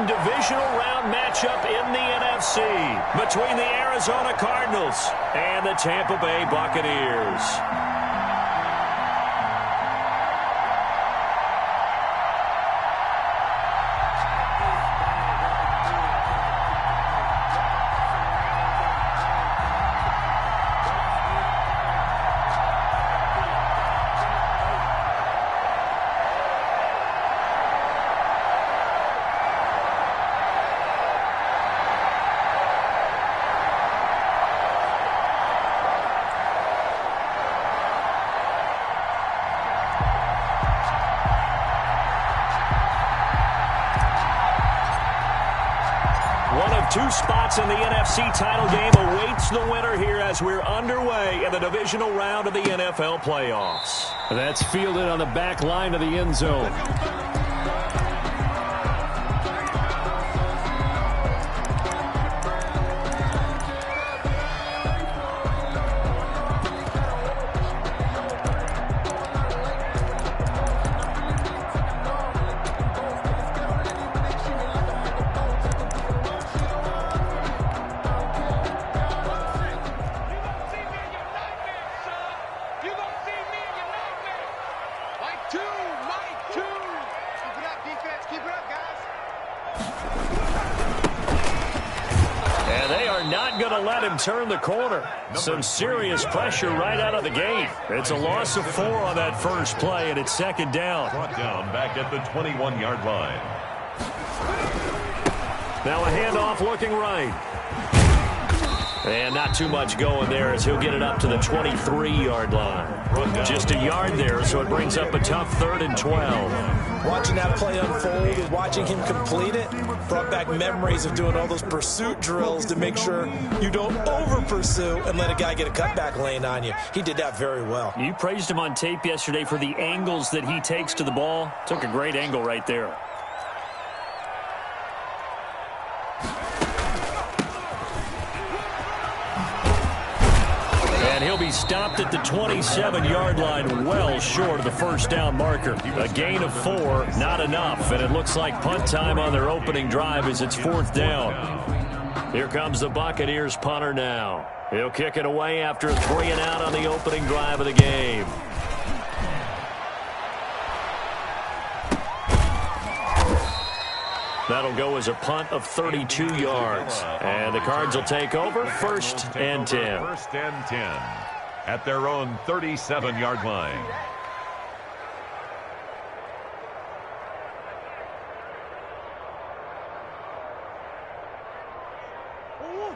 important divisional round matchup in the NFC between the Arizona Cardinals and the Tampa Bay Buccaneers. Two spots in the NFC title game awaits the winner here as we're underway in the divisional round of the NFL playoffs. That's fielded on the back line of the end zone. Turn the corner. Some serious pressure right out of the gate. It's a loss of 4 on that first play, and it's second down. Brought down back at the 21-yard line. Now a handoff looking right. And not too much going there as he'll get it up to the 23-yard line. Just a yard there, so it brings up a tough 3rd and 12. Watching that play unfold and watching him complete it brought back memories of doing all those pursuit drills to make sure you don't over-pursue and let a guy get a cutback lane on you. He did that very well. You praised him on tape yesterday for the angles that he takes to the ball. Took a great angle right there. And he'll be stopped at the 27-yard line, well short of the first down marker. A gain of 4, not enough, and it looks like punt time on their opening drive as it's 4th down. Here comes the Buccaneers punter now. He'll kick it away after a 3 and out on the opening drive of the game. That'll go as a punt of 32 yards. And the Cards will take over 1st and 10. 1st and 10 at their own 37-yard line.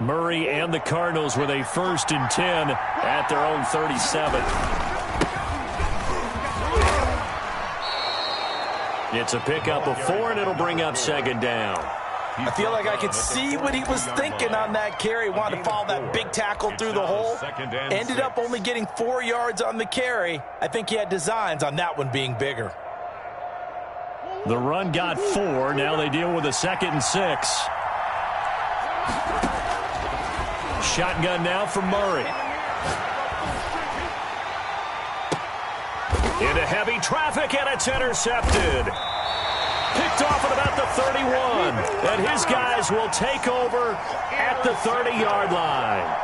Murray and the Cardinals with a 1st and 10 at their own 37. It's a pickup of 4, and it'll bring up 2nd down. I feel like I could see what he was thinking on that carry. Wanted to follow that big tackle through the hole. Ended up only getting 4 yards on the carry. I think he had designs on that one being bigger. The run got 4. Now they deal with a 2nd and 6. Shotgun now for Murray. Into heavy traffic, and it's intercepted. Picked off at about the 31. And his guys will take over at the 30-yard line.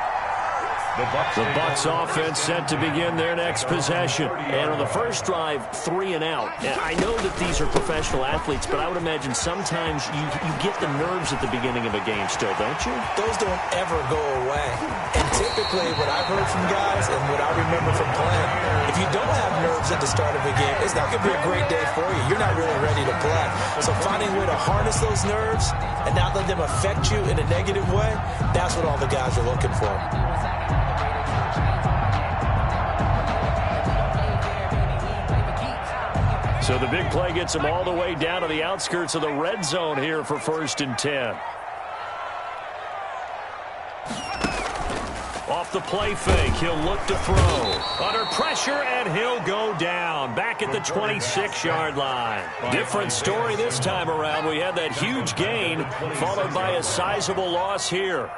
The Bucs offense set to begin their next possession. And on the first drive, 3 and out. And I know that these are professional athletes, but I would imagine sometimes you get the nerves at the beginning of a game still, don't you? Those don't ever go away. And typically what I've heard from guys and what I remember from playing, if you don't have nerves at the start of a game, it's not going to be a great day for you. You're not really ready to play. So finding a way to harness those nerves and not let them affect you in a negative way, that's what all the guys are looking for. So the big play gets him all the way down to the outskirts of the red zone here for 1st and 10. Off the play fake, he'll look to throw. Under pressure, and he'll go down. Back at the 26-yard line. Different story this time around. We had that huge gain, followed by a sizable loss here.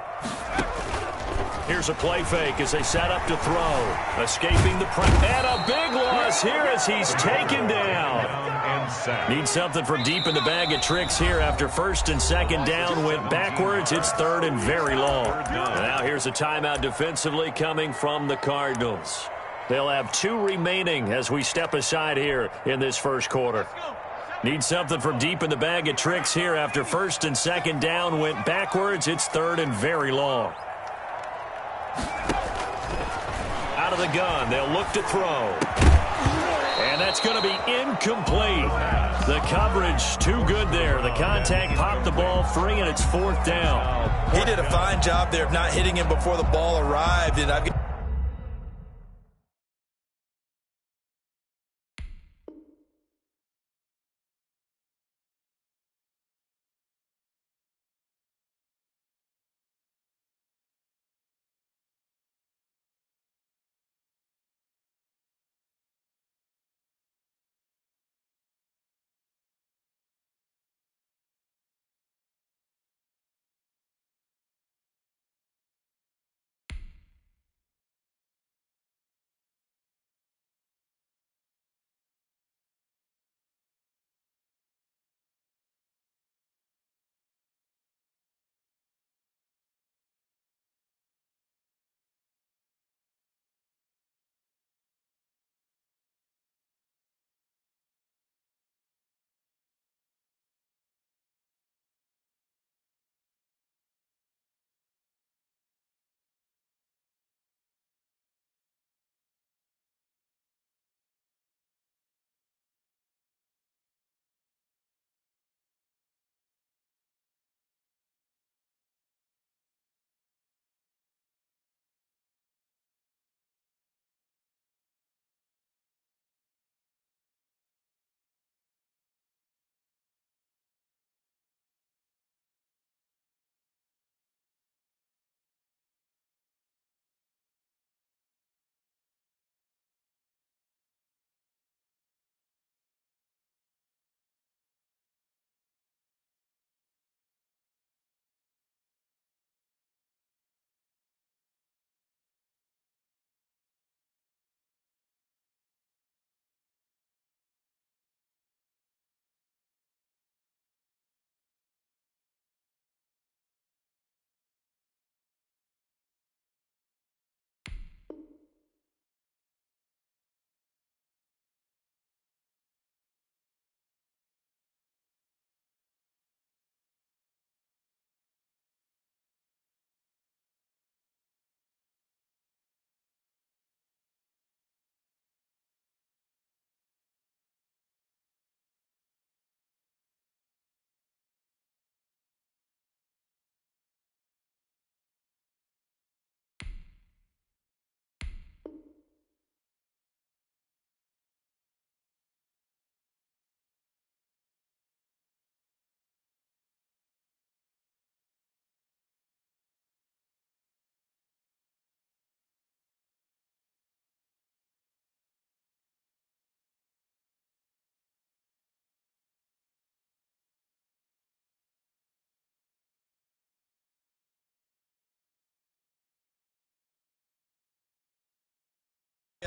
Here's a play fake as they set up to throw. Escaping the press. And a big loss here as he's taken down. Need something from deep in the bag of tricks here after first and second down went backwards. It's third and very long. And now here's a timeout defensively coming from the Cardinals. They'll have 2 remaining as we step aside here in this first quarter. Need something from deep in the bag of tricks here after first and second down went backwards. It's third and very long. Out of the gun, they'll look to throw. And that's going to be incomplete. The coverage too good there. The contact popped the ball free, and it's fourth down. He did a fine job there of not hitting him before the ball arrived. And I've got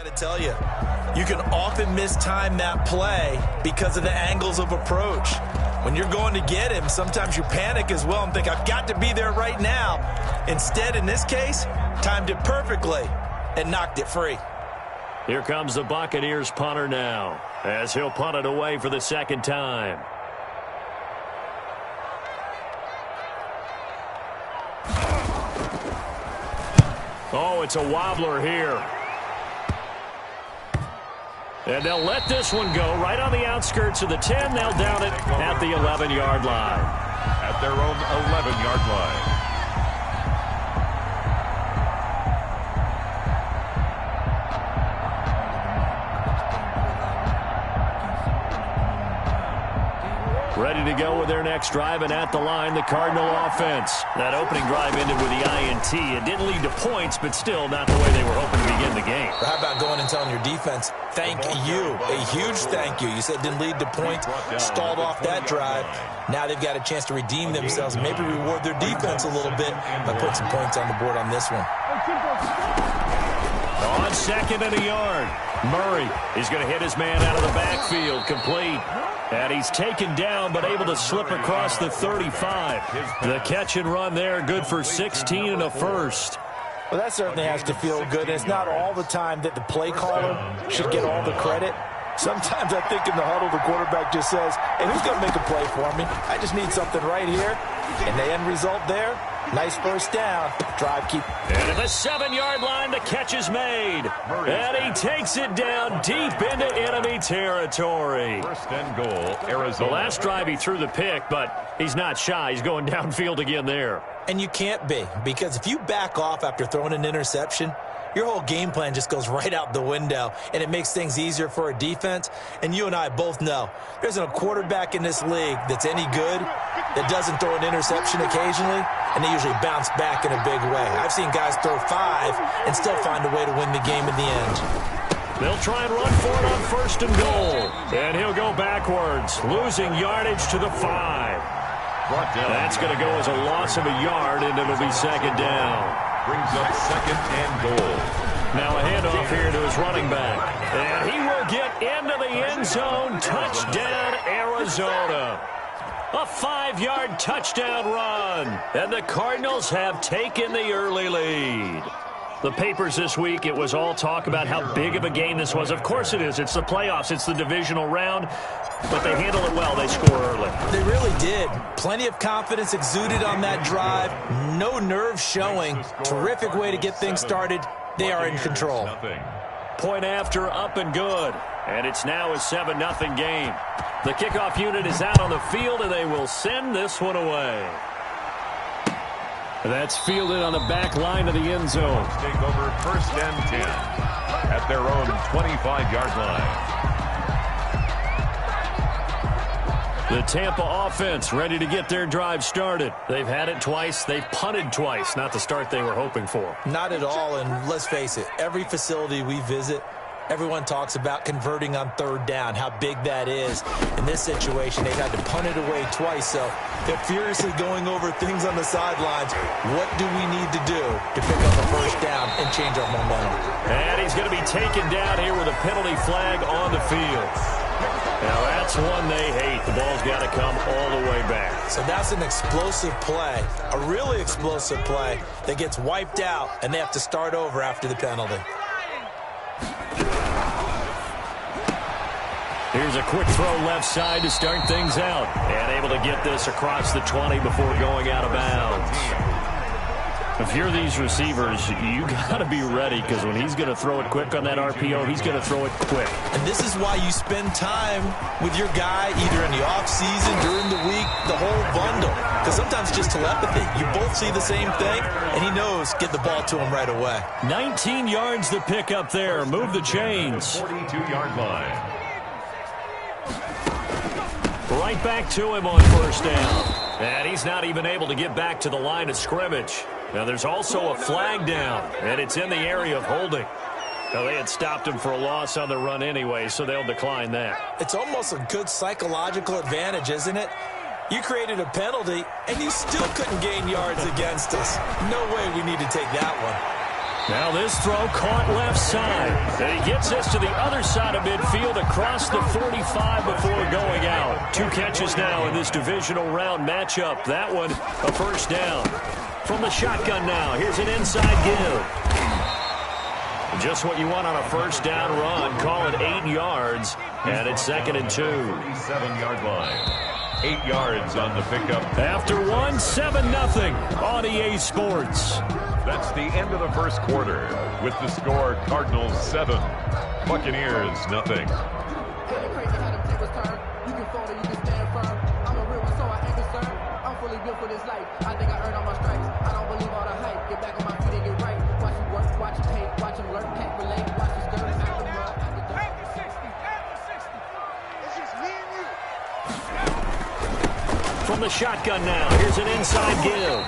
to tell you, you can often mistime that play because of the angles of approach. When you're going to get him, sometimes you panic as well and think, I've got to be there right now. Instead, in this case, timed it perfectly and knocked it free. Here comes the Buccaneers punter now, as he'll punt it away for the second time. Oh, it's a wobbler here. And they'll let this one go right on the outskirts of the 10. They'll down it at the 11-yard line. At their own 11-yard line. Ready to go with their next drive, and at the line, the Cardinal offense. That opening drive ended with the INT. It didn't lead to points, but still not the way they were hoping to begin the game. How about going and telling your defense, thank you, a huge thank you. You said it didn't lead to points, stalled off that drive. Now they've got a chance to redeem themselves and maybe reward their defense a little bit by putting some points on the board on this one. On second and a yard. Murray is going to hit his man out of the backfield, complete. And he's taken down but able to slip across the 35. The catch and run there, good for 16 and a first. Well, that certainly has to feel good. It's not all the time that the play caller should get all the credit. Sometimes I think in the huddle, the quarterback just says, hey, who's going to make a play for me? I just need something right here. And the end result there, nice first down. Drive keep. And at the 7-yard line, the catch is made. And he takes it down deep into enemy territory. First and goal, Arizona. The last drive he threw the pick, but he's not shy. He's going downfield again there. And you can't be, because if you back off after throwing an interception, your whole game plan just goes right out the window, and it makes things easier for a defense. And you and I both know there isn't a quarterback in this league that's any good that doesn't throw an interception occasionally, and they usually bounce back in a big way. I've seen guys throw 5 and still find a way to win the game in the end. They'll try and run for it on first and goal. And he'll go backwards, losing yardage to the 5. That's going to go as a loss of a yard, and it'll be second down. Brings up second and goal. Now a handoff here to his running back. And he will get into the end zone. Touchdown, Arizona. A 5-yard touchdown run. And the Cardinals have taken the early lead. The papers this week, it was all talk about how big of a game this was. Of course it is. It's the playoffs. It's the divisional round. But they handle it well. They score early. They really did. Plenty of confidence exuded on that drive. No nerves showing. Terrific way to get things started. They are in control. Point after, up and good. And it's now a 7-0 game. The kickoff unit is out on the field, and they will send this one away. That's fielded on the back line of the end zone. Take over first and 10 at their own 25-yard line. The Tampa offense ready to get their drive started. They've had it twice. They've punted twice. Not the start they were hoping for. Not at all, and let's face it, every facility we visit, everyone talks about converting on third down, how big that is. In this situation, they've had to punt it away twice, so they're furiously going over things on the sidelines. What do we need to do to pick up a first down and change our momentum? And he's going to be taken down here with a penalty flag on the field. Now that's one they hate. The ball's got to come all the way back. So that's an explosive play, a really explosive play that gets wiped out, and they have to start over after the penalty. Here's a quick throw left side to start things out. And able to get this across the 20 before going out of bounds. If you're these receivers, you got to be ready, because when he's going to throw it quick on that RPO, he's going to throw it quick. And this is why you spend time with your guy either in the offseason, during the week, the whole bundle. Because sometimes it's just telepathy. You both see the same thing, and he knows get the ball to him right away. 19 yards to pick up there. Move the chains. 42-yard line. Right back to him on first down. And he's not even able to get back to the line of scrimmage. Now there's also a flag down, and it's in the area of holding. Now they had stopped him for a loss on the run anyway, so they'll decline that. It's almost a good psychological advantage, isn't it? You created a penalty, and you still couldn't gain yards against us. No way we need to take that one. Now this throw caught left side. And he gets us to the other side of midfield across the 45 before going out. 2 catches now in this divisional round matchup. That one a first down. From the shotgun now, here's an inside give. Just what you want on a first down run. Call it 8 yards, and it's second and 2. 37-yard line. 8 yards on the pickup. After one, 7-0 on EA Sports. That's the end of the first quarter with the score Cardinals 7, Buccaneers 0. From the shotgun now, here's an inside give.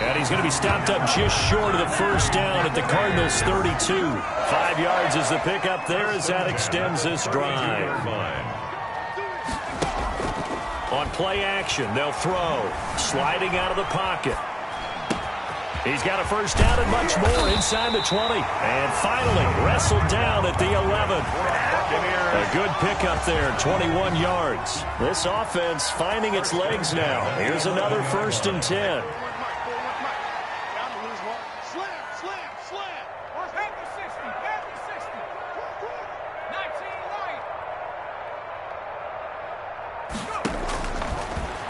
And he's going to be stopped up just short of the first down at the Cardinals' 32. 5 yards is the pickup there as that extends this drive. On play action, they'll throw. Sliding out of the pocket. He's got a first down and much more inside the 20. And finally wrestled down at the 11. A good pickup there, 21 yards. This offense finding its legs now. Here's another 1st and 10.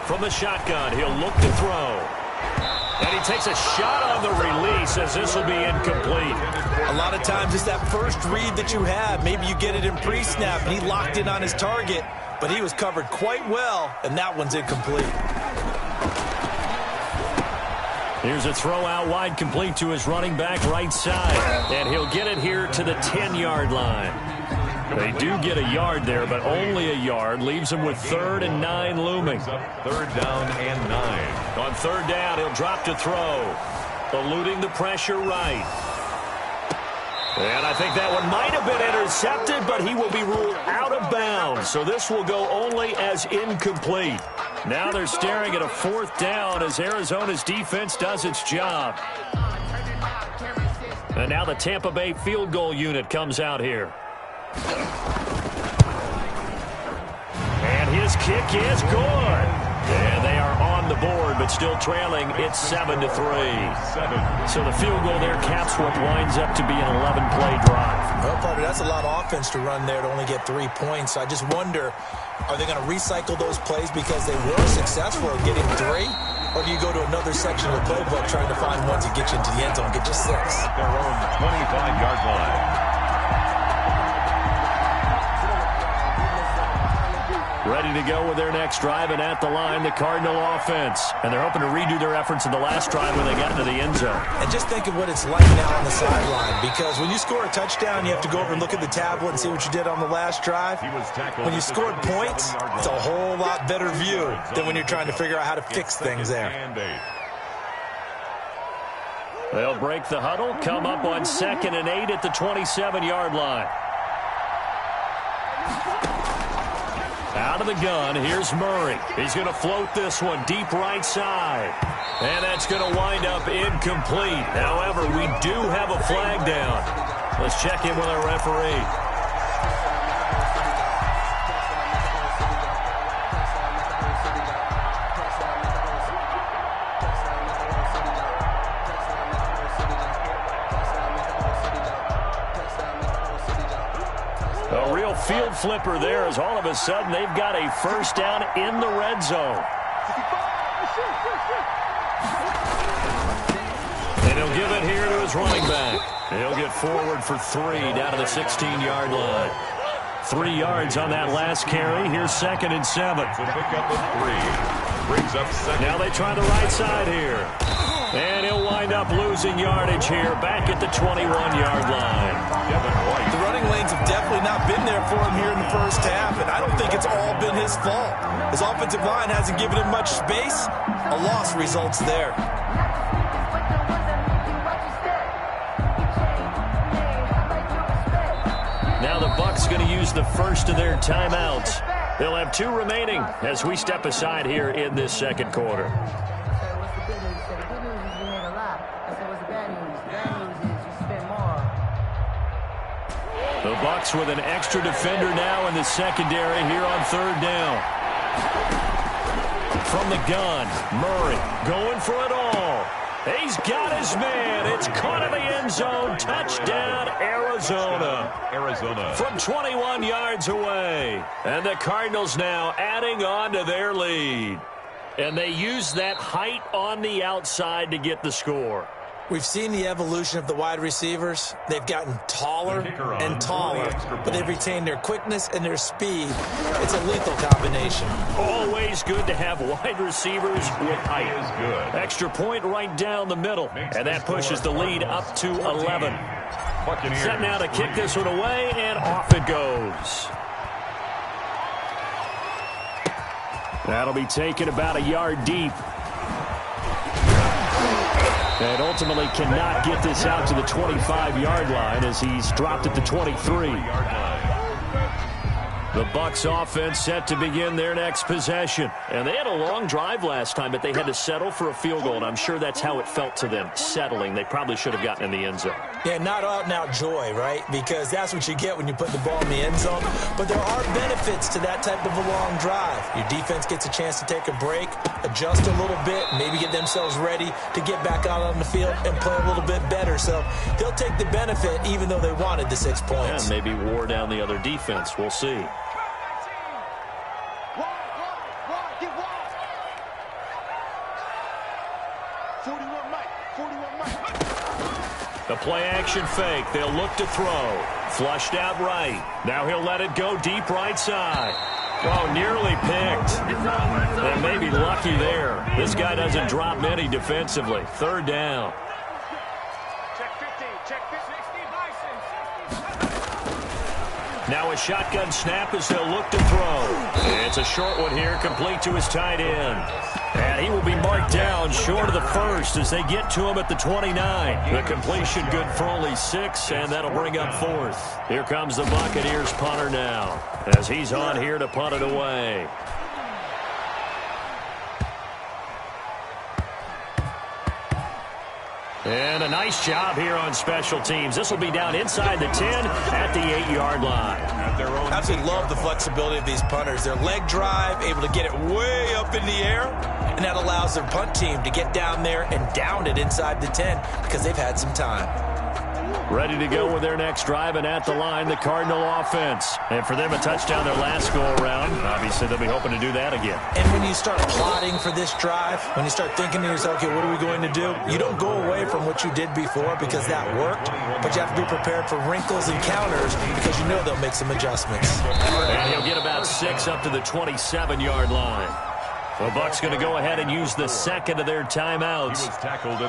From the shotgun, he'll look to throw. And he takes a shot on the release as this will be incomplete. A lot of times it's that first read that you have. Maybe you get it in pre-snap, and he locked in on his target, but he was covered quite well, and that one's incomplete. Here's a throw out wide, complete to his running back right side. And he'll get it here to the 10-yard line. They do get a yard there, but only a yard. Leaves him with 3rd and 9 looming. 3rd down and 9. On 3rd down, he'll drop to throw. Eluding the pressure right. And I think that one might have been intercepted, but he will be ruled out of bounds. So this will go only as incomplete. Now they're staring at a 4th down as Arizona's defense does its job. And now the Tampa Bay field goal unit comes out here. And his kick is good. And they are on the board, but still trailing. It's 7-3. So the field goal there caps what winds up to be an 11-play drive. Well, partner, that's a lot of offense to run there to only get 3 points. I just wonder, are they going to recycle those plays because they were successful at getting 3? Or do you go to another section of the playbook trying to find ones that get you into the end zone, get you 6? Their own 25-yard line. Ready to go with their next drive, and at the line, the Cardinal offense. And they're hoping to redo their efforts in the last drive when they got into the end zone. And just think of what it's like now on the sideline, because when you score a touchdown, you have to go over and look at the tablet and see what you did on the last drive. When you scored points, it's a whole lot better view than when you're trying to figure out how to fix things there. They'll break the huddle, come up on 2nd and 8 at the 27-yard line. Out of the gun, here's Murray. He's going to float this one deep right side. And that's going to wind up incomplete. However, we do have a flag down. Let's check in with our referee. A real field flipper there as all of a sudden they've got a 1st down in the red zone. And he'll give it here to his running back. He'll get forward for 3 down to the 16-yard line. 3 yards on that last carry. Here's 2nd and 7. So pick up a 3. Brings up 2nd. Now they try the right side here. And he'll wind up losing yardage here back at the 21-yard line. The running lanes have definitely not been there for him here in the first half, and I don't think it's all been his fault. His offensive line hasn't given him much space. A loss results there. Now the Bucs going to use the first of their timeouts. They'll have 2 remaining as we step aside here in this 2nd quarter. The Bucs with an extra defender now in the secondary here on 3rd down. From the gun, Murray going for it all. He's got his man. It's caught in the end zone. Touchdown, Arizona. From 21 yards away. And the Cardinals now adding on to their lead. And they use that height on the outside to get the score. We've seen the evolution of the wide receivers. They've gotten taller and taller, but they've retained their quickness and their speed. It's a lethal combination. Always good to have wide receivers with height. Extra point right down the middle, and that pushes the lead up to 11. Set now to kick this one away, and off it goes. That'll be taken about a yard deep. And ultimately cannot get this out to the 25-yard line as he's dropped at the 23. The Bucs offense set to begin their next possession. And they had a long drive last time, but they had to settle for a field goal, and I'm sure that's how it felt to them, settling. They probably should have gotten in the end zone. Yeah, not out-and-out joy, right? Because that's what you get when you put the ball in the end zone. But there are benefits to that type of a long drive. Your defense gets a chance to take a break, adjust a little bit, maybe get themselves ready to get back out on the field and play a little bit better. So they'll take the benefit even though they wanted the 6 points. And maybe wore down the other defense. We'll see. The play-action fake. They'll look to throw. Flushed out right. Now he'll let it go deep right side. Oh, nearly picked. And maybe lucky there. This guy doesn't drop many defensively. Third down. Now a shotgun snap as they'll look to throw. It's a short one here, complete to his tight end. And he will be marked down short of the first as they get to him at the 29. The completion good for only 6, and that'll bring up fourth. Here comes the Buccaneers punter now as he's on here to punt it away. And a nice job here on special teams. This will be down inside the 10 at the 8-yard line. I absolutely love the flexibility of these punters. Their leg drive, able to get it way up in the air, and that allows their punt team to get down there and down it inside the 10 because they've had some time. Ready to go with their next drive, and at the line, the Cardinal offense. And for them, a touchdown their last go-around. Obviously, they'll be hoping to do that again. And when you start plotting for this drive, when you start thinking to yourself, okay, what are we going to do? You don't go away from what you did before because that worked, but you have to be prepared for wrinkles and counters because you know they'll make some adjustments. And he'll get about 6 up to the 27-yard line. The Bucs going to go ahead and use the second of their timeouts.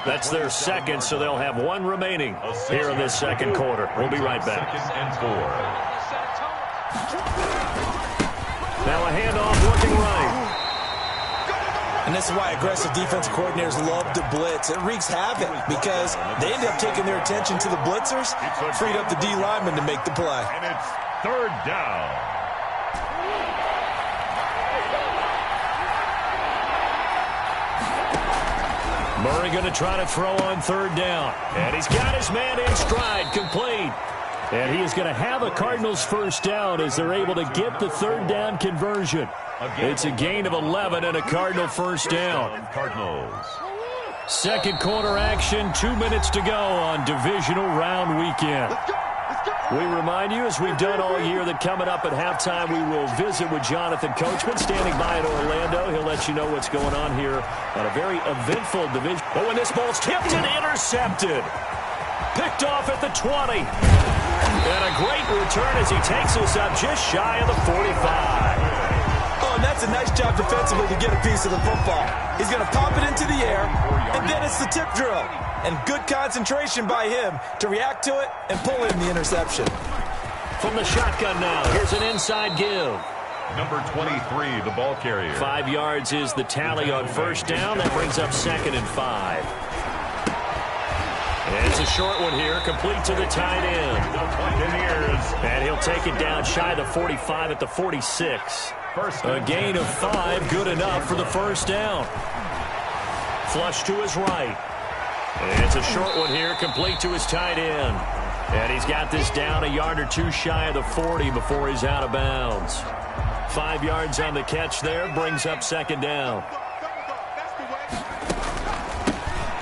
That's their second, so they'll have one remaining here in this second quarter. We'll be right back. Now a handoff looking right. And this is why aggressive defensive coordinators love to blitz. It wreaks havoc because they end up taking their attention to the blitzers, freed up the D lineman to make the play. And it's third down. Murray going to try to throw on third down. And he's got his man in stride, complete. And he is going to have a Cardinals first down as they're able to get the third down conversion. It's a gain of 11 and a Cardinal first down. Cardinals. Second quarter action, 2 minutes to go on divisional round weekend. We remind you, as we've done all year, that coming up at halftime, we will visit with Jonathan Coachman, standing by in Orlando. He'll let you know what's going on here on a very eventful division. Oh, and this ball's tipped and intercepted. Picked off at the 20. And a great return as he takes us up just shy of the 45. Oh, and that's a nice job defensively to get a piece of the football. He's going to pop it into the air, and then it's the tip drill. And good concentration by him to react to it and pull in the interception. From the shotgun now, here's an inside give. Number 23, the ball carrier. 5 yards is the tally on first down. That brings up 2nd and 5. And it's a short one here, complete to the tight end. And he'll take it down shy of the 45 at the 46. A gain of 5, good enough for the first down. Flush to his right. And it's a short one here, complete to his tight end. And he's got this down a yard or two shy of the 40 before he's out of bounds. 5 yards on the catch there, brings up second down.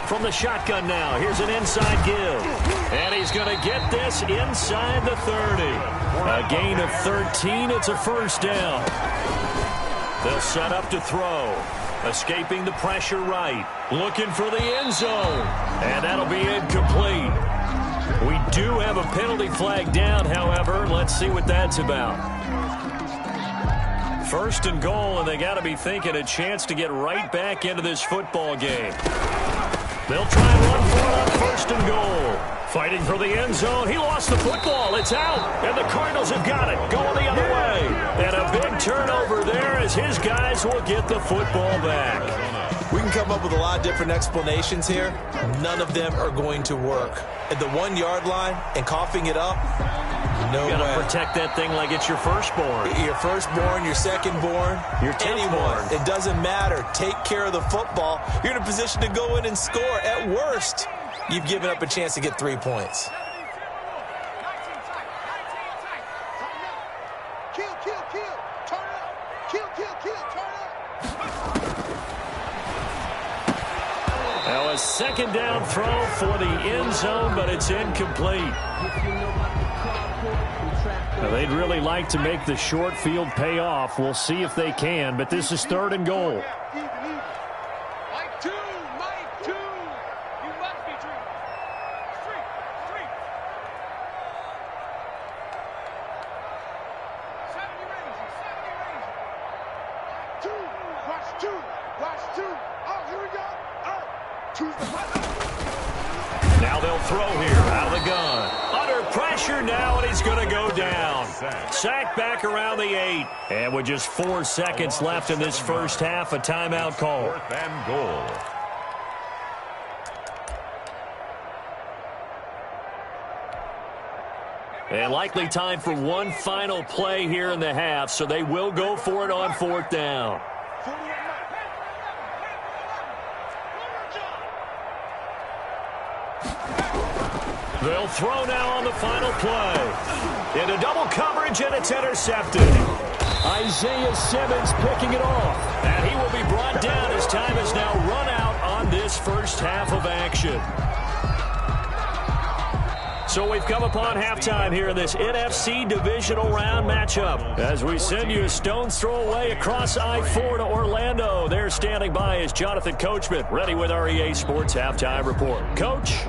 From the shotgun now, here's an inside give. And he's going to get this inside the 30. A gain of 13, it's a first down. They'll set up to throw. Escaping the pressure right. Looking for the end zone. And that'll be incomplete. We do have a penalty flag down, however. Let's see what that's about. First and goal, and they got to be thinking a chance to get right back into this football game. They'll try and run for it on first and goal. Fighting for the end zone. He lost the football. It's out. And the Cardinals have got it. Going the other way. And a big turnover there as his guys will get the football back. We can come up with a lot of different explanations here. None of them are going to work. At the 1 yard line and coughing it up, No way. You got to protect that thing like it's your firstborn. Your firstborn, your secondborn, your anyone. It doesn't matter. Take care of the football. You're in a position to go in and score. At worst, you've given up a chance to get 3 points. Now a second down throw for the end zone, but it's incomplete. Now they'd really like to make the short field pay off. We'll see if they can, but this is 3rd and goal. Now they'll throw here out of the gun. Under pressure now, and he's going to go down. Sacked back around the 8. And with just 4 seconds left in this first half, a timeout call. 4th and goal. And likely time for one final play here in the half, so they will go for it on 4th down. They'll throw now on the final play. Into double coverage, and it's intercepted. Isaiah Simmons picking it off. And he will be brought down as time has now run out on this first half of action. So we've come upon halftime here in this NFC divisional round matchup. As we send you a stone's throw away across I-4 to Orlando. There standing by is Jonathan Coachman, ready with our EA Sports Halftime Report. Coach?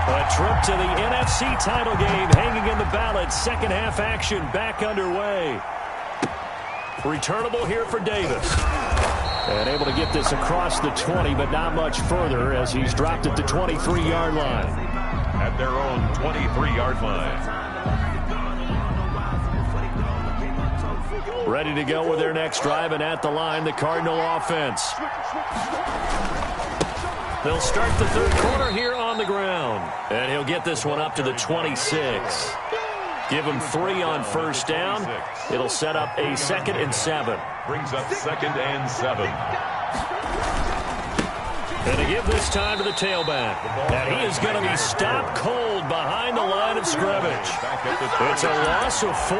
A trip to the NFC title game hanging in the balance. Second half action back underway. Returnable here for Davis. And able to get this across the 20, but not much further as he's dropped at the 23-yard line. At their own 23-yard line. Ready to go with their next drive, and at the line, the Cardinal offense. They'll start the third quarter here on the ground. And he'll get this one up to the 26. Give him 3 on first down. It'll set up a 2nd and 7. Brings up 2nd and 7. And to give this time to the tailback. And he is going to be stopped cold behind the line of scrimmage. It's a loss of 4.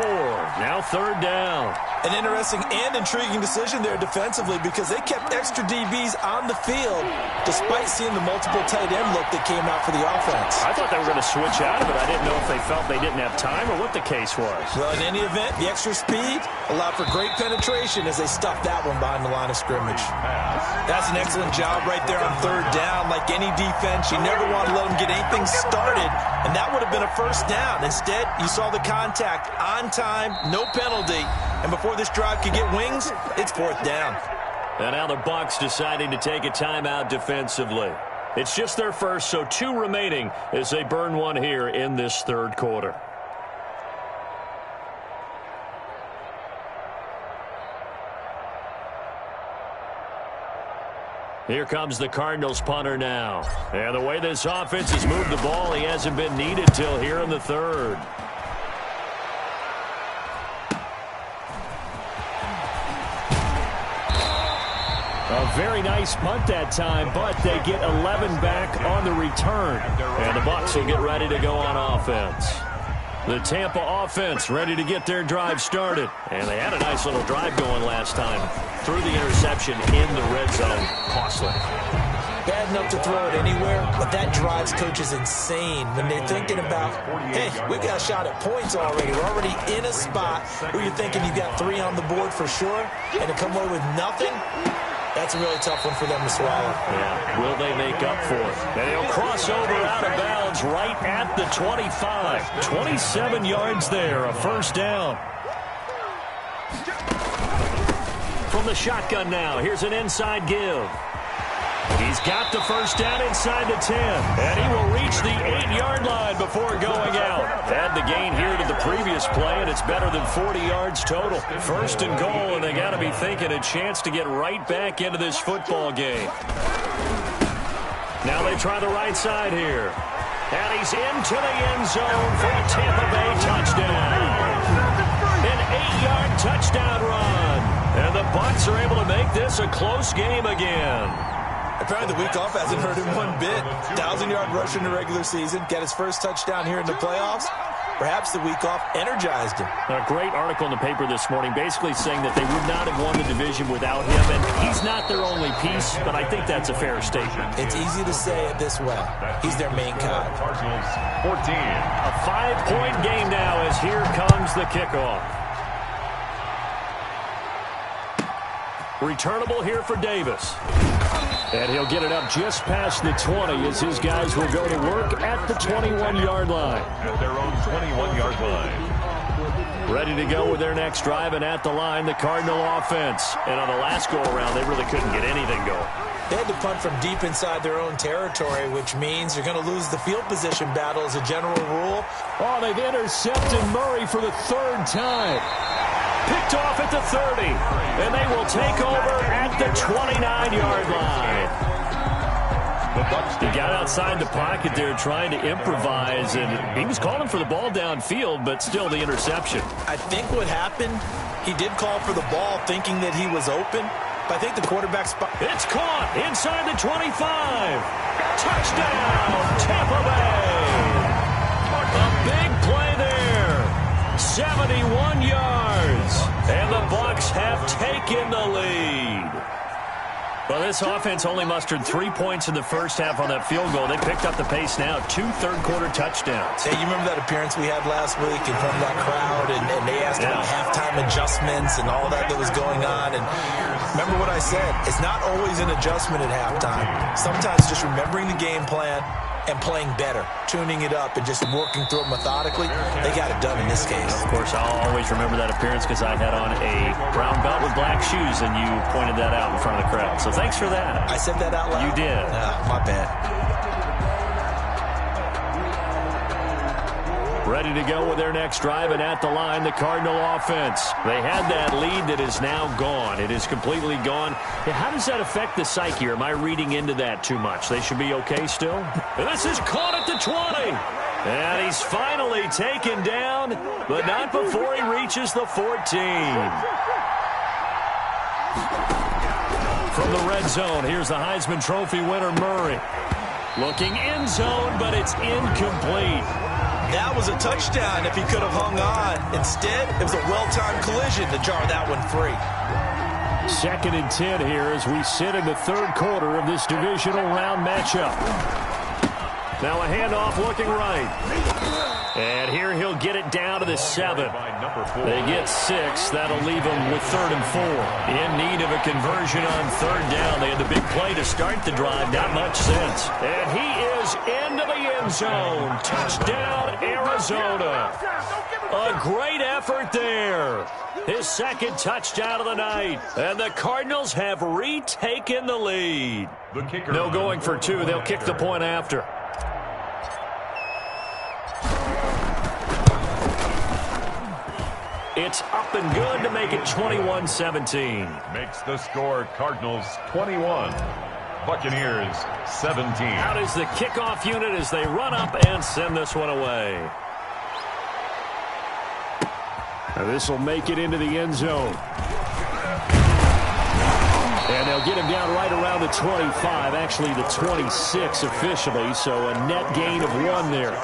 Now 3rd down. An interesting and intriguing decision there defensively because they kept extra DBs on the field despite seeing the multiple tight end look that came out for the offense. I thought they were going to switch out of it. I didn't know if they felt they didn't have time or what the case was. Well, in any event, the extra speed allowed for great penetration as they stuffed that one behind the line of scrimmage. That's an excellent job right there on 3rd down. Like any defense, you never want to let them get anything started, and that would have been a first down. Instead, you saw the contact on time, no penalty, and before this drive could get wings, it's 4th down. And now the Bucs deciding to take a timeout defensively. It's just their first, so 2 remaining as they burn one here in this third quarter. Here comes the Cardinals punter now. And the way this offense has moved the ball, he hasn't been needed till here in the third. A very nice punt that time, but they get 11 back on the return. And the Bucs will get ready to go on offense. The Tampa offense ready to get their drive started. And they had a nice little drive going last time. Threw the interception in the red zone. Costly. Bad enough to throw it anywhere, but that drives coaches insane when they're thinking about, hey, we got a shot at points already. We're already in a spot where you're thinking you've got 3 on the board for sure, and to come away with nothing, that's a really tough one for them to swallow. Yeah, will they make up for it? And he'll cross over out of bounds right at the 25. 27 yards there, a first down. From the shotgun now, here's an inside give. He's got the first down inside the 10. And he will reach the 8-yard line before going out. Add the gain here to the previous play, and it's better than 40 yards total. First and goal, and they got to be thinking a chance to get right back into this football game. Now they try the right side here. And he's into the end zone for a Tampa Bay touchdown. An 8-yard touchdown run. And the Bucs are able to make this a close game again. Apparently the week off hasn't hurt him one bit. 1,000-yard rush in the regular season. Get his first touchdown here in the playoffs. Perhaps the week off energized him. A great article in the paper this morning basically saying that they would not have won the division without him. And he's not their only piece, but I think that's a fair statement. It's easy to say it this way. He's their main guy. Cardinals 14. A 5-point game now as here comes the kickoff. Returnable here for Davis. And he'll get it up just past the 20 as his guys will go to work at the 21-yard line. At their own 21-yard line. Ready to go with their next drive, and at the line, the Cardinal offense. And on the last go-around, they really couldn't get anything going. They had to punt from deep inside their own territory, which means you're going to lose the field position battle as a general rule. Oh, they've intercepted Murray for the 3rd time. Picked off at the 30, and they will take over at the 29-yard line. He got outside the pocket there trying to improvise, and he was calling for the ball downfield, but still the interception. I think what happened, he did call for the ball thinking that he was open, but I think the quarterback spot. It's caught inside the 25. Touchdown, Tampa Bay. A big play there. 71 yards. And the Bucs have taken the lead. Well, this offense only mustered 3 points in the first half on that field goal. They picked up the pace now. 2 third-quarter touchdowns. Hey, you remember that appearance we had last week in front of that crowd, and they asked about halftime adjustments and all that was going on. And remember what I said. It's not always an adjustment at halftime. Sometimes just remembering the game plan and playing better, tuning it up and just working through it methodically. They got it done in this case. Of course, I'll always remember that appearance because I had on a brown belt with black shoes, and you pointed that out in front of the crowd. So thanks for that. I said that out loud? You did. My bad. Ready to go with their next drive, and at the line, the Cardinal offense. They had that lead that is now gone. It is completely gone. How does that affect the psyche? Or am I reading into that too much? They should be okay still? And this is caught at the 20. And he's finally taken down, but not before he reaches the 14. From the red zone, here's the Heisman Trophy winner, Murray. Looking end zone, but it's incomplete. That was a touchdown if he could have hung on. Instead, it was a well-timed collision to jar that one free. 2nd and 10 here as we sit in the 3rd quarter of this divisional round matchup. Now a handoff looking right. And here he'll get it down to the 7. They get 6. That'll leave them with 3rd and 4. In need of a conversion on 3rd down. They had the big play to start the drive. Not much sense. And he is into the end zone. Touchdown, Arizona. A great effort there. His 2nd touchdown of the night. And the Cardinals have retaken the lead. No going for 2. They'll kick the point after. It's up and good to make it 21-17. Makes the score Cardinals 21. Buccaneers 17. Out is the kickoff unit as they run up and send this one away. Now this will make it into the end zone. And they'll get him down right around the 25, actually the 26 officially, so a net gain of 1 there.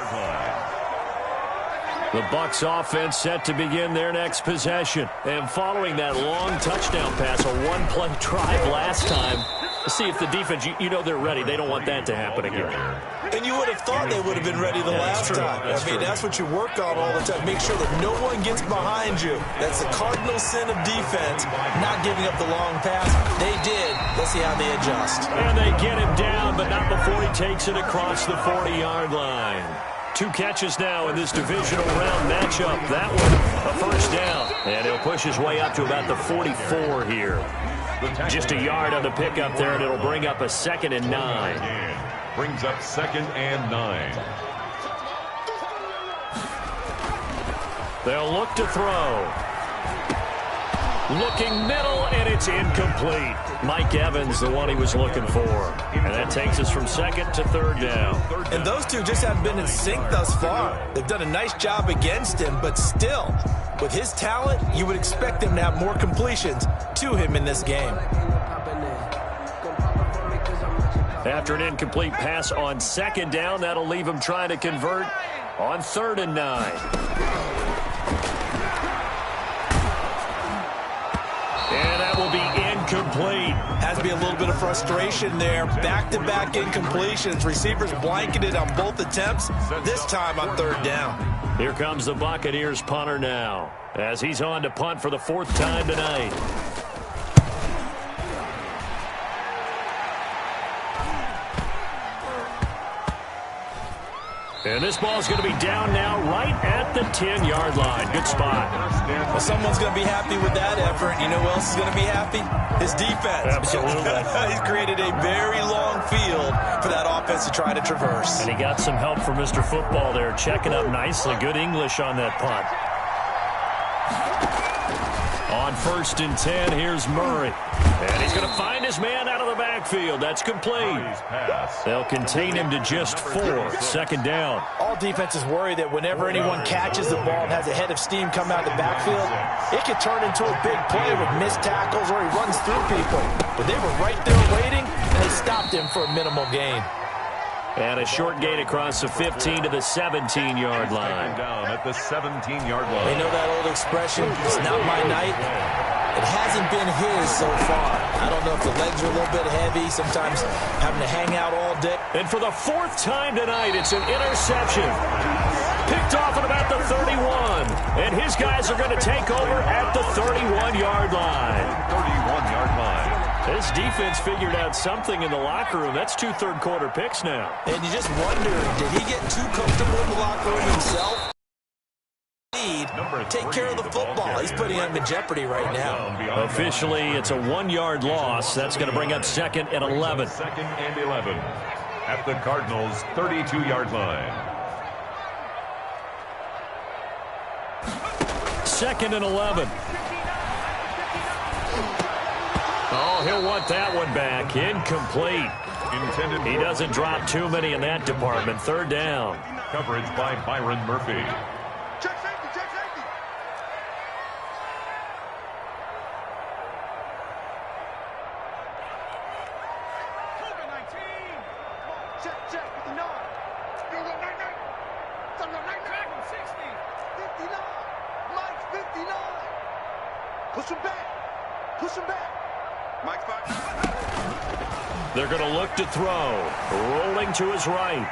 The Bucs offense set to begin their next possession. And following that long touchdown pass, a one-play drive last time, see if the defense, you know they're ready. They don't want that to happen again. And you would have thought they would have been ready the last time. That's what you work on all the time. Make sure that no one gets behind you. That's the cardinal sin of defense, not giving up the long pass. They did. Let's see how they adjust. And they get him down, but not before he takes it across the 40-yard line. 2 catches now in this divisional round matchup. That one, A first down, and he'll push his way up to about the 44 here. Just a yard on the pickup there, and it'll bring up a 2nd and 9. Brings up 2nd and 9. They'll look to throw. Looking middle, and it's incomplete. Mike Evans, the one he was looking for. And that takes us from 2nd to 3rd down. And those two just haven't been in sync thus far. They've done a nice job against him, but still, with his talent, you would expect them to have more completions to him in this game. After an incomplete pass on 2nd down, that'll leave him trying to convert on 3rd and 9. And that will be incomplete. Has to be a little bit of frustration there. Back-to-back incompletions. Receivers blanketed on both attempts, this time on 3rd down. Here comes the Buccaneers punter now, as he's on to punt for the 4th time tonight. And this ball's going to be down now right at the 10-yard line. Good spot. Well, someone's going to be happy with that effort. You know who else is going to be happy? His defense. Absolutely. He's created a very long field for that offense to try to traverse. And he got some help from Mr. Football there, checking up nicely. Good English on that punt. On 1st and 10, here's Murray. And he's going to find his man out of the backfield. That's complete. They'll contain him to just 4. 2nd down. All defenses worry that whenever anyone catches the ball and has a head of steam come out of the backfield, it could turn into a big play with missed tackles or he runs through people. But they were right there waiting, and they stopped him for a minimal gain. And a short gain across the 15 to the 17-yard line. Down at the 17-yard line. They know that old expression, it's not my night. It hasn't been his so far. I don't know if the legs are a little bit heavy, sometimes having to hang out all day. And for the 4th time tonight, it's an interception. Picked off at about the 31. And his guys are going to take over at the 31-yard line. 31-yard line. This defense figured out something in the locker room. That's 2 third-quarter picks now. And you just wonder, did he get too comfortable in the locker room himself? Take care of the football. He's putting him in jeopardy right now. Officially, it's a 1-yard loss. That's going to bring up 2nd and 11. 2nd and 11 at the Cardinals' 32-yard line. 2nd and 11. Oh, he'll want that one back. Incomplete. He doesn't drop too many in that department. 3rd down. Coverage by Byron Murphy. Check safety, check safety. COVID-19. Check, 59. You're the 99. It's on the 99. 60. 59. Mike's 59. Push him back. Push him back. Mike's 5. They're going to look to throw. Rolling to his right.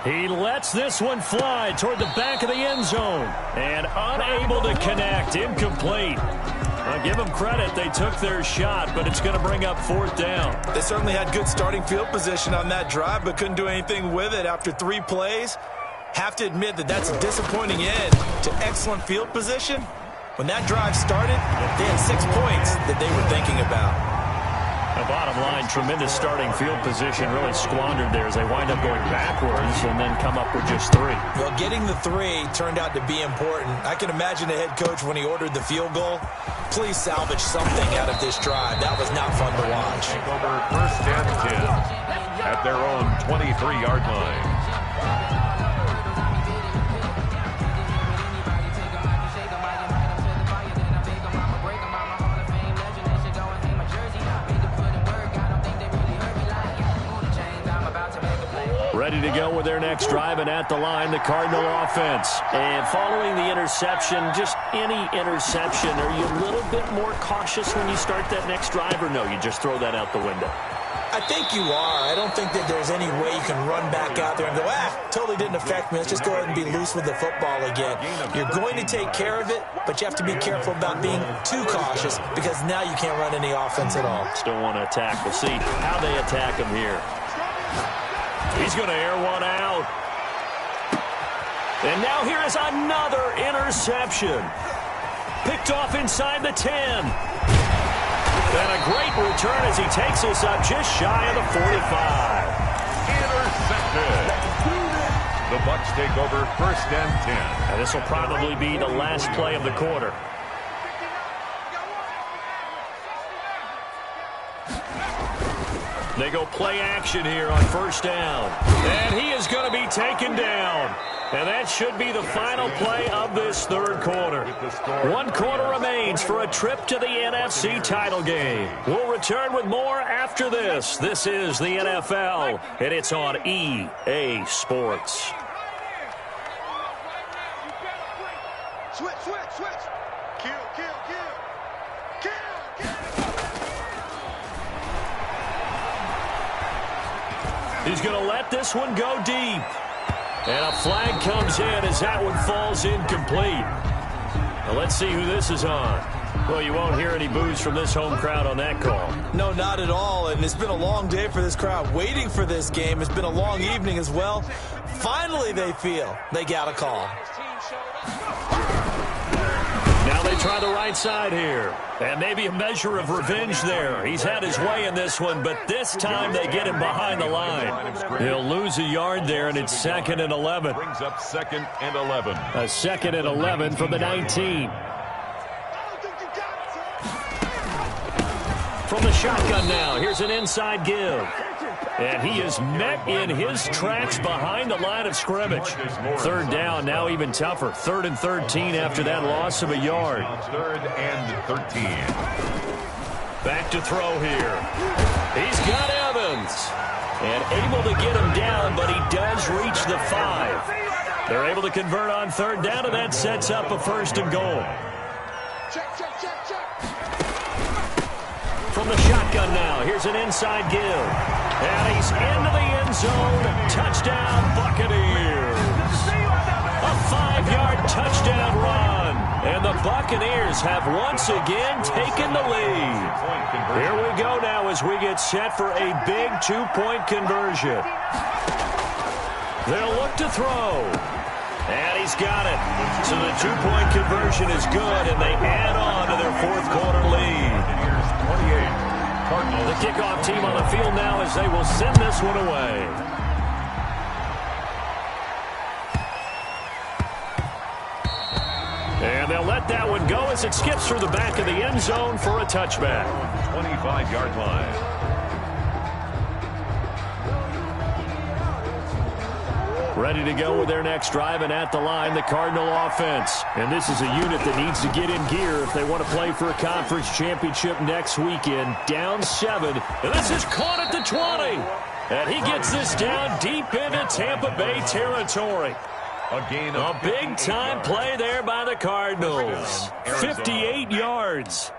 He lets this one fly toward the back of the end zone. And unable to connect. Incomplete. I'll give them credit. They took their shot, but it's going to bring up 4th down. They certainly had good starting field position on that drive, but couldn't do anything with it after 3 plays. Have to admit that that's a disappointing end to excellent field position. When that drive started, they had 6 points that they were thinking about. The bottom line, tremendous starting field position, really squandered there as they wind up going backwards and then come up with just 3. Well, getting the 3 turned out to be important. I can imagine the head coach when he ordered the field goal. Please salvage something out of this drive. That was not fun to watch. Take over 1st and 10 at their own 23-yard line. Ready to go with their next drive, and at the line, the Cardinal offense. And following the interception, just any interception, are you a little bit more cautious when you start that next drive, or no, you just throw that out the window? I think you are. I don't think that there's any way you can run back out there and go, totally didn't affect me. Let's just go ahead and be loose with the football again. You're going to take care of it, but you have to be careful about being too cautious because now you can't run any offense at all. Still want to attack. We'll see how they attack him here. He's going to air one out. And now here is another interception. Picked off inside the 10. And a great return as he takes us up just shy of the 45. Intercepted. The Bucs take over 1st and 10. And this will probably be the last play of the quarter. They go play action here on 1st down. And he is going to be taken down. And that should be the final play of this 3rd quarter. 1 quarter remains for a trip to the NFC title game. We'll return with more after this. This is the NFL, and it's on EA Sports. Switch. Kill. He's going to let this one go deep. And a flag comes in as that one falls incomplete. Now let's see who this is on. Well, you won't hear any boos from this home crowd on that call. No, not at all. And it's been a long day for this crowd waiting for this game. It's been a long evening as well. Finally, they feel they got a call. Now they try the right side here. And maybe a measure of revenge there. He's had his way in this one, but this time they get him behind the line. He'll lose a yard there, and it's 2nd and 11. Brings up 2nd and 11. A 2nd and 11 from the 19. From the shotgun now, here's an inside give. And he is met in his tracks behind the line of scrimmage. 3rd down, now even tougher. 3rd and 13 after that loss of a yard. 3rd and 13. Back to throw here. He's got Evans. And able to get him down, but he does reach the 5. They're able to convert on 3rd down, and that sets up a 1st and goal. Check. From the shotgun now, here's an inside give. And he's into the end zone. Touchdown, Buccaneers. A 5-yard touchdown run. And the Buccaneers have once again taken the lead. Here we go now as we get set for a big 2-point conversion. They'll look to throw. And he's got it. So the 2-point conversion is good, and they add on to their 4th quarter lead. 28. Cardinals. The kickoff team on the field now as they will send this one away. And they'll let that one go as it skips through the back of the end zone for a touchback. 25-yard line. Ready to go with their next drive, and at the line, the Cardinal offense. And this is a unit that needs to get in gear if they want to play for a conference championship next weekend. Down 7, and this is caught at the 20. And he gets this down deep into Tampa Bay territory. A big-time play there by the Cardinals. 58 yards.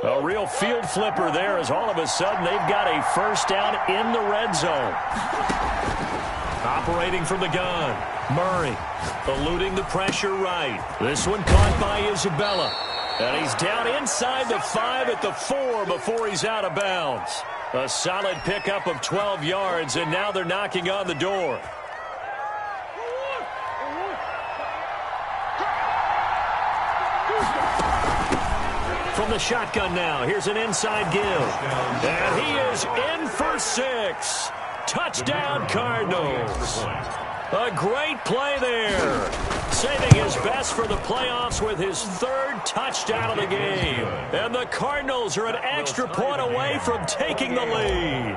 A real field flipper there as all of a sudden they've got a 1st down in the red zone. Operating from the gun, Murray eluding the pressure right. This one caught by Isabella. And he's down inside the 5 at the 4 before he's out of bounds. A solid pickup of 12 yards, and now they're knocking on the door. From the shotgun now, here's an inside give. And he is in for 6. Touchdown, Cardinals. A great play there. Saving his best for the playoffs with his 3rd touchdown of the game. And the Cardinals are an extra point away from taking the lead.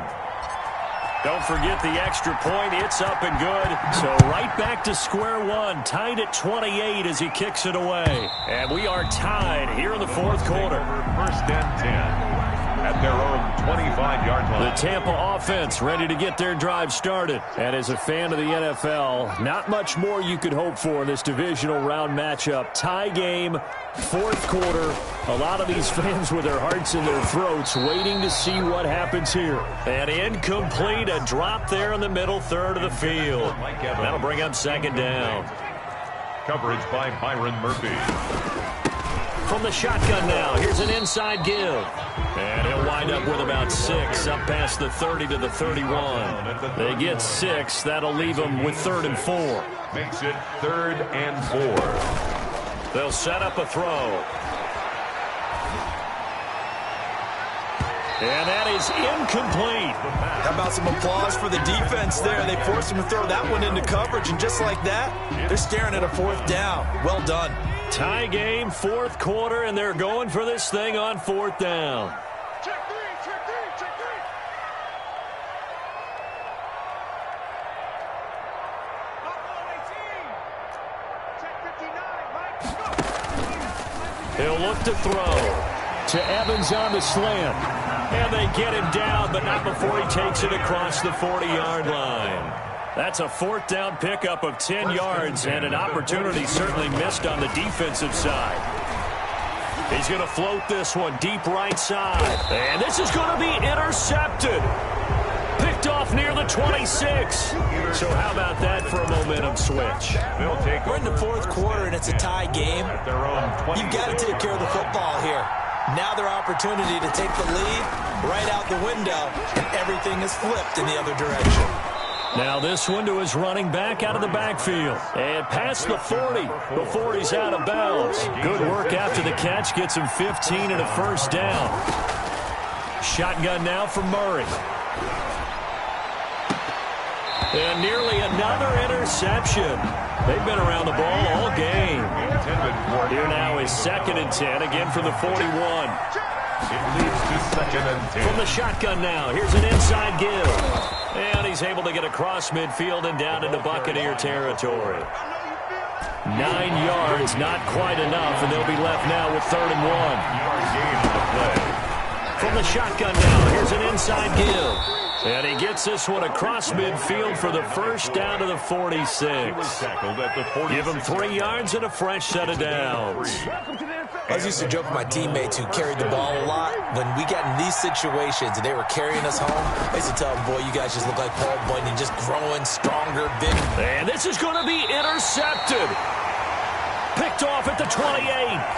Don't forget the extra point. It's up and good. So right back to square one. Tied at 28 as he kicks it away. And we are tied here in the 4th quarter. 1st and 10. At their own 25-yard line. The Tampa offense ready to get their drive started. And as a fan of the NFL, not much more you could hope for in this divisional round matchup. Tie game, 4th quarter. A lot of these fans with their hearts in their throats waiting to see what happens here. And incomplete, a drop there in the middle 3rd of the field. That'll bring up 2nd down. Coverage by Byron Murphy. From the shotgun now, here's an inside give. And he'll wind up with about 6 up past the 30 to the 31. They get 6. That'll leave them with 3rd and 4. Makes it 3rd and 4. They'll set up a throw. And that is incomplete. How about some applause for the defense there? They forced him to throw that one into coverage, and just like that, they're staring at a 4th down. Well done. Tie game, 4th quarter, and they're going for this thing on 4th down. Check three, check three, check three. Check 59, Mike. He'll look to throw. To Evans on the slant. And they get him down, but not before he takes it across the 40-yard line. That's a 4th down pickup of 10 yards, and an opportunity certainly missed on the defensive side. He's going to float this one deep right side. And this is going to be intercepted. Picked off near the 26. So how about that for a momentum switch? We're in the 4th quarter, and it's a tie game. You've got to take care of the football here. Now their opportunity to take the lead right out the window, and everything is flipped in the other direction. Now this one to his running back out of the backfield. And past the 40 before he's out of bounds. Good work after the catch. Gets him 15 and a 1st down. Shotgun now for Murray. And nearly another interception. They've been around the ball all game. Here now is 2nd and 10, again from the 41. It leads to 2nd and 10. From the shotgun now, here's an inside give. And he's able to get across midfield and down into Buccaneer territory. 9 yards, not quite enough, and they'll be left now with 3rd and 1. From the shotgun now, here's an inside give. And he gets this one across midfield for the 1st down to the 46. Give him 3 yards and a fresh set of downs. I used to joke with my teammates who carried the ball a lot. When we got in these situations and they were carrying us home, I used to tell them, boy, you guys just look like Paul Bunyan, just growing stronger, bigger. And this is going to be intercepted. Picked off at the 28,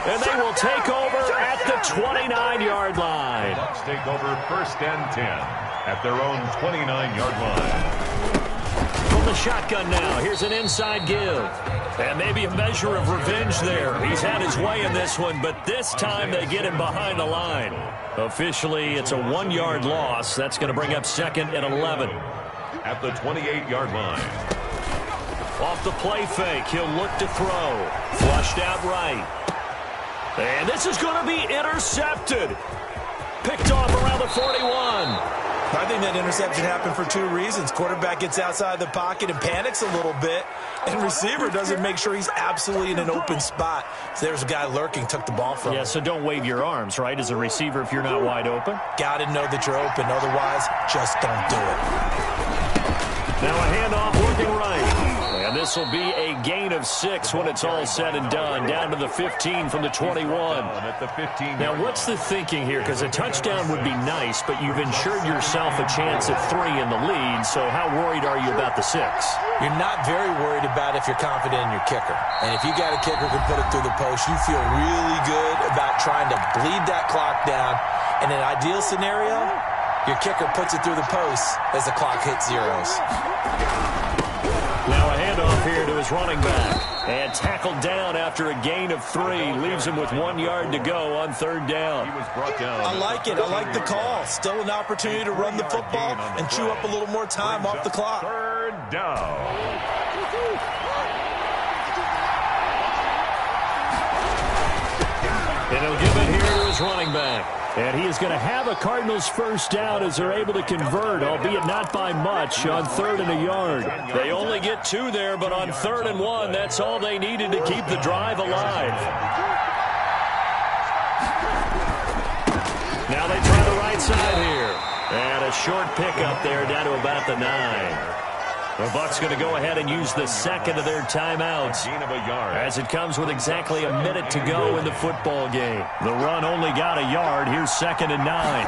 and they will take over at the 29-yard line. Bucs take over 1st and 10 at their own 29-yard line. From the shotgun now, here's an inside give. And maybe a measure of revenge there. He's had his way in this one, but this time they get him behind the line. Officially, it's a 1-yard loss. That's going to bring up 2nd and 11. At the 28-yard line. Off the play fake, he'll look to throw. Flushed out right. And this is going to be intercepted. Picked off around the 41. I think that interception happened for 2 reasons. Quarterback gets outside the pocket and panics a little bit, and receiver doesn't make sure he's absolutely in an open spot. So there's a guy lurking, took the ball from him. Yeah, so don't wave your arms, right, as a receiver if you're not wide open? Got to know that you're open. Otherwise, just don't do it. Now a handoff working right. And this will be a gain of 6 when it's all said and done. Down to the 15 from the 21. Now, what's the thinking here? Because a touchdown would be nice, but you've ensured yourself a chance at 3 in the lead. So how worried are you about the 6? You're not very worried about if you're confident in your kicker. And if you got a kicker who can put it through the post, you feel really good about trying to bleed that clock down. In an ideal scenario, your kicker puts it through the post as the clock hits zeros. Now a handoff here to his running back. And tackled down after a gain of 3. Leaves him with 1 yard to go on 3rd down. I like it. I like the call. Still an opportunity to run the football and chew up a little more time off the clock. 3rd down. And he'll give it here to his running back. And he is going to have a Cardinals 1st down as they're able to convert, albeit not by much, on 3rd and a yard. They only get 2 there, but on 3rd and 1, that's all they needed to keep the drive alive. Now they try the right side here. And a short pickup there down to about the 9. The Bucs going to go ahead and use the 2nd of their timeouts as it comes with exactly a minute to go in the football game. The run only got a yard. Here's 2nd and 9.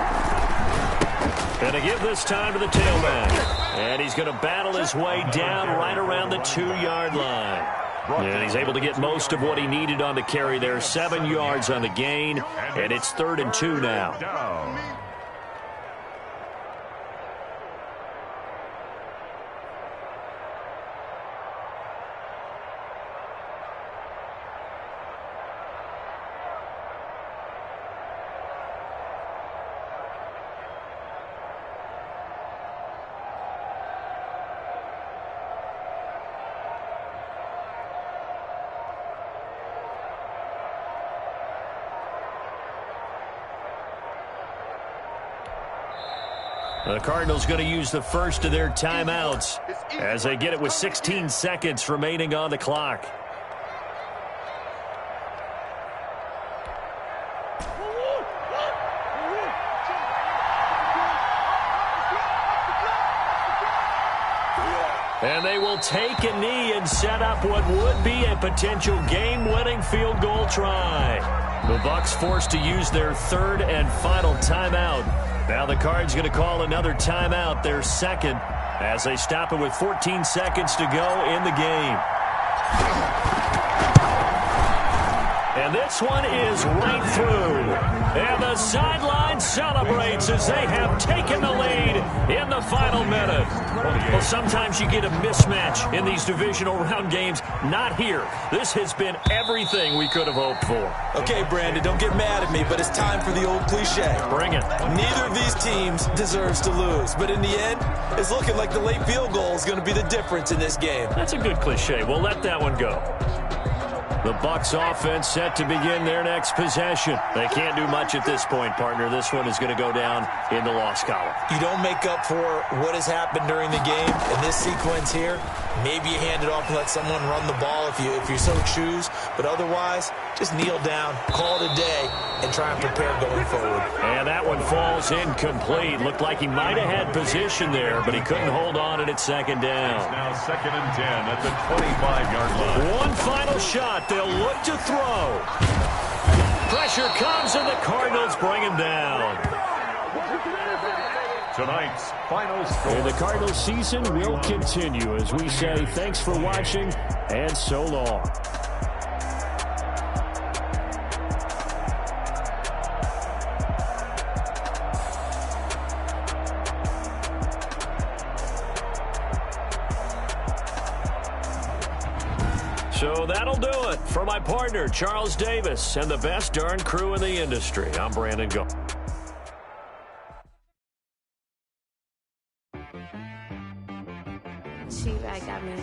And to give this time to the tailback. And he's going to battle his way down right around the 2-yard line. And he's able to get most of what he needed on the carry there. 7 yards on the gain. And it's 3rd and 2 now. The Cardinals going to use the first of their timeouts as they get it with 16 seconds remaining on the clock. And they will take a knee and set up what would be a potential game-winning field goal try. The Bucs forced to use their third and final timeout. Now the Cards going to call another timeout, their second, as they stop it with 14 seconds to go in the game. And this one is right through. And the sideline celebrates as they have taken the lead in the final minute. Well, sometimes you get a mismatch in these divisional round games. Not here. This has been everything we could have hoped for. Okay, Brandon, don't get mad at me, but it's time for the old cliche. Bring it. Neither of these teams deserves to lose, but in the end, it's looking like the late field goal is going to be the difference in this game. That's a good cliche. We'll let that one go. The Bucs offense set to begin their next possession. They can't do much at this point, partner. This one is going to go down in the loss column. You don't make up for what has happened during the game in this sequence here. Maybe you hand it off and let someone run the ball if you so choose. But otherwise, just kneel down, call it a day, and try and prepare going forward. And that one falls incomplete. Looked like he might have had position there, but he couldn't hold on at second down. It's now 2nd and 10 at the 25-yard line. One final shot. They'll look to throw. Pressure comes, and the Cardinals bring him down. Tonight's final score. And the Cardinals season will continue as we say thanks for watching and so long. So that'll do it for my partner, Charles Davis, and the best darn crew in the industry. I'm Brandon Go. She got me.